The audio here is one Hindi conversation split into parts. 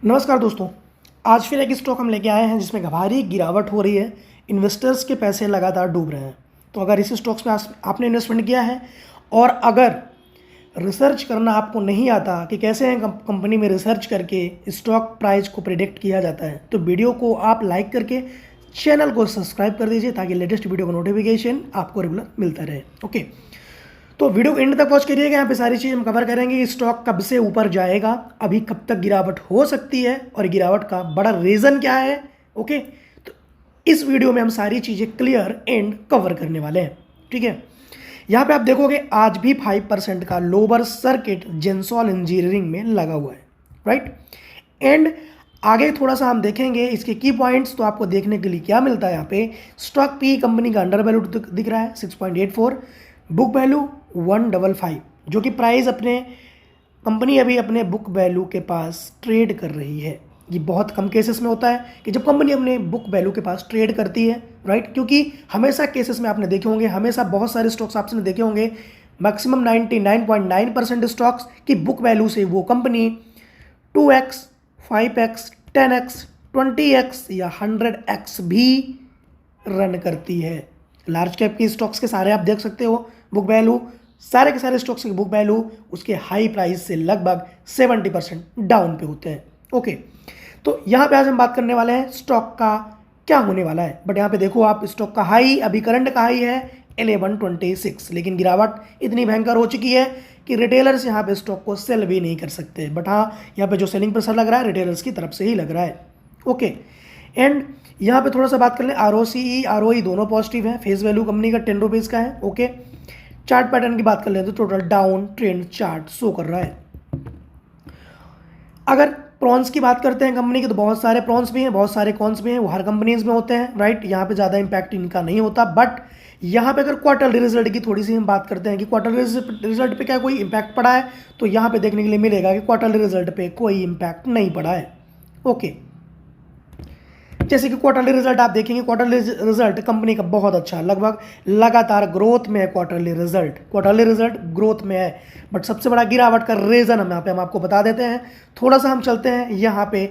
नमस्कार दोस्तों। आज फिर एक स्टॉक हम लेके आए हैं जिसमें भारी गिरावट हो रही है। इन्वेस्टर्स के पैसे लगातार डूब रहे हैं। तो अगर इस स्टॉक्स में आपने इन्वेस्टमेंट किया है और अगर रिसर्च करना आपको नहीं आता कि कैसे कंपनी में रिसर्च करके स्टॉक प्राइस को प्रिडिक्ट किया जाता है, तो वीडियो को आप लाइक करके चैनल को सब्सक्राइब कर दीजिए ताकि लेटेस्ट वीडियो का नोटिफिकेशन आपको रेगुलर मिलता रहे। ओके, तो वीडियो को एंड तक वॉच करिएगा। यहाँ पे सारी चीज़ हम कवर करेंगे कि स्टॉक कब से ऊपर जाएगा, अभी कब तक गिरावट हो सकती है और गिरावट का बड़ा रीज़न क्या है। ओके, तो इस वीडियो में हम सारी चीज़ें क्लियर एंड कवर करने वाले हैं। ठीक है, यहाँ पे आप देखोगे आज भी 5% का लोअर सर्किट जेंसॉल इंजीनियरिंग में लगा हुआ है, राइट। एंड आगे थोड़ा सा हम देखेंगे इसके की पॉइंट्स। तो आपको देखने के लिए क्या मिलता है, यहाँ पे स्टॉक पी कंपनी का अंडर वैल्यू दिख रहा है 6.84, बुक वैल्यू 155, जो कि प्राइस अपने कंपनी अभी अपने बुक वैल्यू के पास ट्रेड कर रही है। ये बहुत कम केसेस में होता है कि जब कंपनी अपने बुक वैल्यू के पास ट्रेड करती है, राइट। क्योंकि हमेशा केसेस में आपने देखे होंगे, हमेशा बहुत सारे स्टॉक्स आपने देखे होंगे, मैक्सिमम 99.9% स्टॉक्स की बुक वैल्यू से वो company 2x, 5x, 10x, 20x या 100x भी रन करती है। लार्ज कैप की स्टॉक्स के सारे आप देख सकते हो बुक वैल्यू, सारे के सारे स्टॉक्स की बुक वैल्यू उसके हाई प्राइस से लगभग 70% डाउन पे होते हैं। ओके, तो यहाँ पे आज हम बात करने वाले हैं स्टॉक का क्या होने वाला है। बट यहाँ पे देखो आप, स्टॉक का हाई अभी करंट का हाई है 1126, लेकिन गिरावट इतनी भयंकर हो चुकी है कि रिटेलर्स यहाँ पे स्टॉक को सेल भी नहीं कर सकते। बट हाँ, यहाँ पे जो सेलिंग प्रेशर लग रहा है रिटेलर्स की तरफ से ही लग रहा है। ओके, एंड यहाँ पे थोड़ा सा बात कर लें, ROCE ROE दोनों पॉजिटिव है। फेस वैल्यू कंपनी का 10 रुपीज़ का है। ओके, चार्ट पैटर्न की बात कर लें तो total down trend chart show कर रहा है। अगर प्रॉन्स की बात करते हैं कंपनी के, तो बहुत सारे प्रॉन्स भी हैं, बहुत सारे कॉन्स भी हैं, वो हर कंपनीज में होते हैं, राइट। यहाँ पे ज़्यादा इंपैक्ट इनका नहीं होता। बट यहाँ पे अगर क्वार्टरली रिजल्ट की थोड़ी सी हम बात करते हैं कि क्वार्टरली रिजल्ट पे क्या कोई इंपैक्ट पड़ा है, तो यहाँ पे देखने के लिए मिलेगा कि क्वार्टरली रिजल्ट पे कोई इंपैक्ट नहीं पड़ा है। ओके, जैसे कि क्वार्टरली रिजल्ट आप देखेंगे, क्वार्टरली रिजल्ट कंपनी का बहुत अच्छा, लगभग लगातार ग्रोथ में है। क्वार्टरली रिजल्ट ग्रोथ में है। बट सबसे बड़ा गिरावट का रीज़न हम आपको बता देते हैं। थोड़ा सा हम चलते हैं यहाँ पे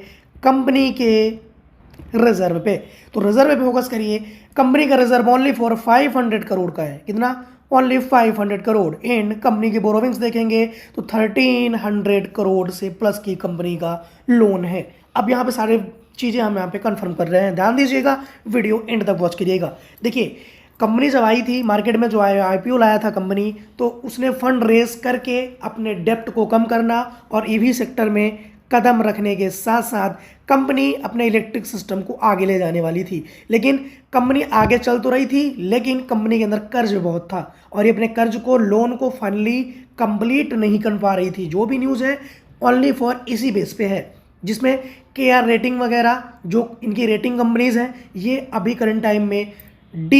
कंपनी के रिजर्व पे। तो रिजर्व पे फोकस करिए। कंपनी का रिजर्व ओनली फॉर 500 करोड़ का है। कितना? ओनली 500 करोड़। एंड कंपनी की बोरोविंग्स देखेंगे तो 1300 करोड़ से प्लस की कंपनी का लोन है। अब यहाँ पे सारे चीज़ें हम यहाँ पे कंफर्म कर रहे हैं, ध्यान दीजिएगा, वीडियो एंड तक वॉच करिएगा। देखिए, कंपनी जब आई थी मार्केट में, जो IPO लाया था कंपनी, तो उसने फंड रेज करके अपने डेप्ट को कम करना और EV सेक्टर में कदम रखने के साथ साथ कंपनी अपने इलेक्ट्रिक सिस्टम को आगे ले जाने वाली थी। लेकिन कंपनी आगे चल तो रही थी, लेकिन कंपनी के अंदर कर्ज बहुत था और ये अपने कर्ज को, लोन को फाइनली कंप्लीट नहीं कर पा रही थी। जो भी न्यूज़ है ओनली फॉर इसी बेस पे है, जिसमें KR रेटिंग वगैरह जो इनकी रेटिंग कंपनीज हैं, ये अभी करंट टाइम में D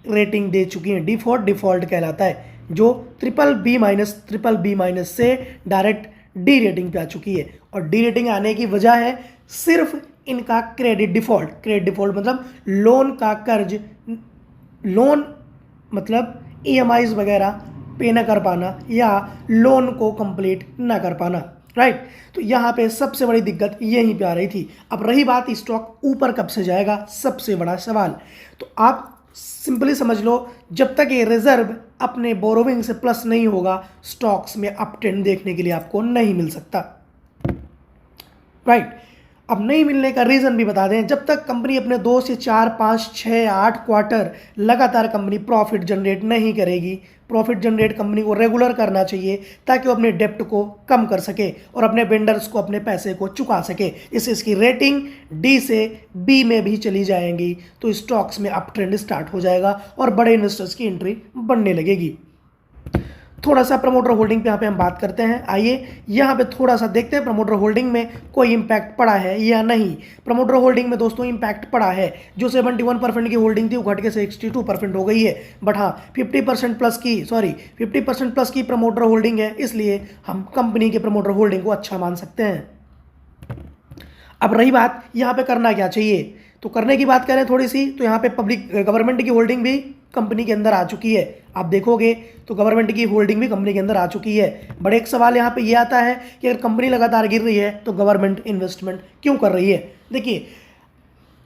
रेटिंग दे चुकी हैं। D फॉर डिफ़ॉल्ट कहलाता है, जो BBB- से डायरेक्ट D रेटिंग पे आ चुकी है। और D रेटिंग आने की वजह है सिर्फ इनका क्रेडिट डिफ़ॉल्ट मतलब लोन मतलब EMIs वगैरह पे ना कर पाना या लोन को कंप्लीट ना कर पाना, राइट। तो यहाँ पे सबसे बड़ी दिक्कत यहीं पे आ रही थी। अब रही बात स्टॉक ऊपर कब से जाएगा, सबसे बड़ा सवाल। तो आप सिंपली समझ लो, जब तक ये रिजर्व अपने बोरोविंग से प्लस नहीं होगा, स्टॉक्स में अप ट्रेंड देखने के लिए आपको नहीं मिल सकता, राइट। अब नहीं मिलने का रीज़न भी बता दें। जब तक कंपनी अपने 2 से 4, 5, 6, 8 क्वार्टर लगातार कंपनी प्रॉफिट जनरेट नहीं करेगी, प्रॉफिट जनरेट कंपनी को रेगुलर करना चाहिए ताकि वो अपने डेप्ट को कम कर सके और अपने वेंडर्स को अपने पैसे को चुका सके। इससे इसकी रेटिंग D से B में भी चली जाएंगी, तो स्टॉक्स में अप ट्रेंड स्टार्ट हो जाएगा और बड़े इन्वेस्टर्स की एंट्री बढ़ने लगेगी। थोड़ा सा प्रमोटर होल्डिंग पे यहाँ पे हम बात करते हैं। आइए यहाँ पे थोड़ा सा देखते हैं प्रमोटर होल्डिंग में कोई इंपैक्ट पड़ा है या नहीं। प्रमोटर होल्डिंग में दोस्तों इंपैक्ट पड़ा है। जो 71% की होल्डिंग थी वो घट के 62% हो गई है। बट हाँ, 50% प्लस की प्रमोटर होल्डिंग है, इसलिए हम कंपनी के प्रमोटर होल्डिंग को अच्छा मान सकते हैं। अब रही बात यहाँ पे करना क्या चाहिए, तो करने की बात करें थोड़ी सी, तो यहाँ पे पब्लिक गवर्नमेंट की होल्डिंग भी कंपनी के अंदर आ चुकी है। आप देखोगे तो गवर्नमेंट की होल्डिंग भी कंपनी के अंदर आ चुकी है। बट एक सवाल यहाँ पे ये आता है कि अगर कंपनी लगातार गिर रही है तो गवर्नमेंट इन्वेस्टमेंट क्यों कर रही है। देखिए,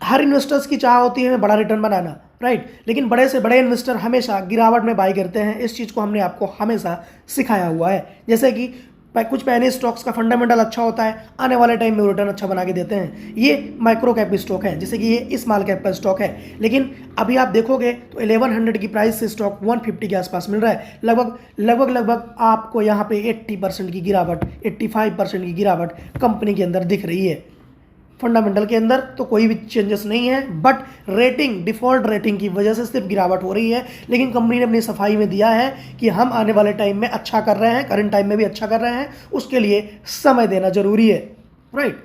हर इन्वेस्टर्स की चाह होती है बड़ा रिटर्न बनाना, राइट, लेकिन बड़े से बड़े इन्वेस्टर हमेशा गिरावट में बाई करते हैं। इस चीज़ को हमने आपको हमेशा सिखाया हुआ है। जैसे कि कुछ पैनी स्टॉक्स का फंडामेंटल अच्छा होता है, आने वाले टाइम में रिटर्न अच्छा बना के देते हैं। ये माइक्रो कैप स्टॉक है, जैसे कि ये स्मॉल कैप का स्टॉक है। लेकिन अभी आप देखोगे तो 1100 की प्राइस से स्टॉक 150 के आसपास मिल रहा है। लगभग आपको यहाँ पे 80% की गिरावट, 85% की गिरावट कंपनी के अंदर दिख रही है। फंडामेंटल के अंदर तो कोई भी चेंजेस नहीं है, बट रेटिंग, डिफॉल्ट रेटिंग की वजह से सिर्फ गिरावट हो रही है। लेकिन कंपनी ने अपनी सफाई में दिया है कि हम आने वाले टाइम में अच्छा कर रहे हैं, करंट टाइम में भी अच्छा कर रहे हैं, उसके लिए समय देना जरूरी है, राइट।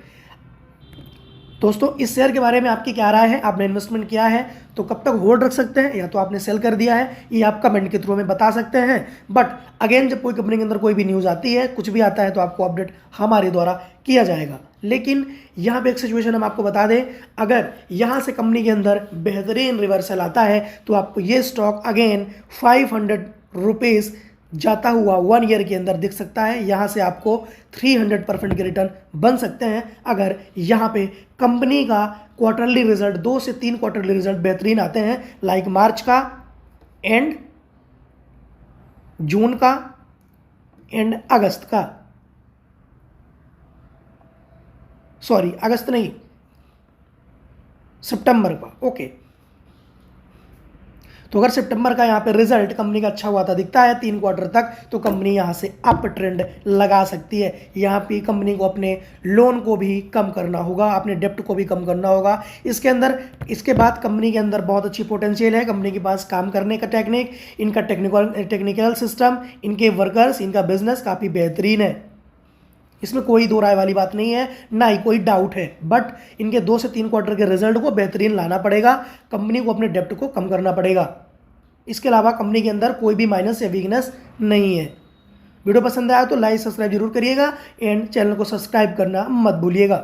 दोस्तों, इस शेयर के बारे में आपकी क्या राय है? आपने इन्वेस्टमेंट किया है तो कब तक होल्ड रख सकते हैं, या तो आपने सेल कर दिया है, ये आप कमेंट के थ्रू में बता सकते हैं। बट अगेन, जब कोई कंपनी के अंदर कोई भी न्यूज़ आती है, कुछ भी आता है, तो आपको अपडेट हमारे द्वारा किया जाएगा। लेकिन यहाँ पे एक सिचुएशन हम आपको बता दें, अगर यहाँ से कंपनी के अंदर बेहतरीन रिवर्सल आता है तो आपको ये स्टॉक अगेन 500 रुपीज़ जाता हुआ 1 ईयर के अंदर दिख सकता है। यहाँ से आपको 300% के रिटर्न बन सकते हैं अगर यहाँ पे कंपनी का क्वार्टरली रिजल्ट, 2 से 3 क्वार्टरली रिजल्ट बेहतरीन आते हैं, लाइक मार्च का एंड, जून का एंड अगस्त का, सॉरी अगस्त नहीं, सितंबर का। ओके, तो अगर सितंबर का यहाँ पे रिजल्ट कंपनी का अच्छा हुआ था, दिखता है 3 क्वार्टर तक, तो कंपनी यहाँ से अप ट्रेंड लगा सकती है। यहाँ पे कंपनी को अपने लोन को भी कम करना होगा, अपने डेप्ट को भी कम करना होगा। इसके बाद कंपनी के अंदर बहुत अच्छी पोटेंशियल है। कंपनी के पास काम करने का टेक्निक, इनका टेक्निकल सिस्टम, इनके वर्कर्स, इनका बिजनेस काफ़ी बेहतरीन है। इसमें कोई दो राय वाली बात नहीं है, ना ही कोई डाउट है। बट इनके 2 से 3 क्वार्टर के रिजल्ट को बेहतरीन लाना पड़ेगा, कंपनी को अपने डेप्ट को कम करना पड़ेगा। इसके अलावा कंपनी के अंदर कोई भी माइनस या वीकनेस नहीं है। वीडियो पसंद आया तो लाइक सब्सक्राइब जरूर करिएगा एंड चैनल को सब्सक्राइब करना मत भूलिएगा।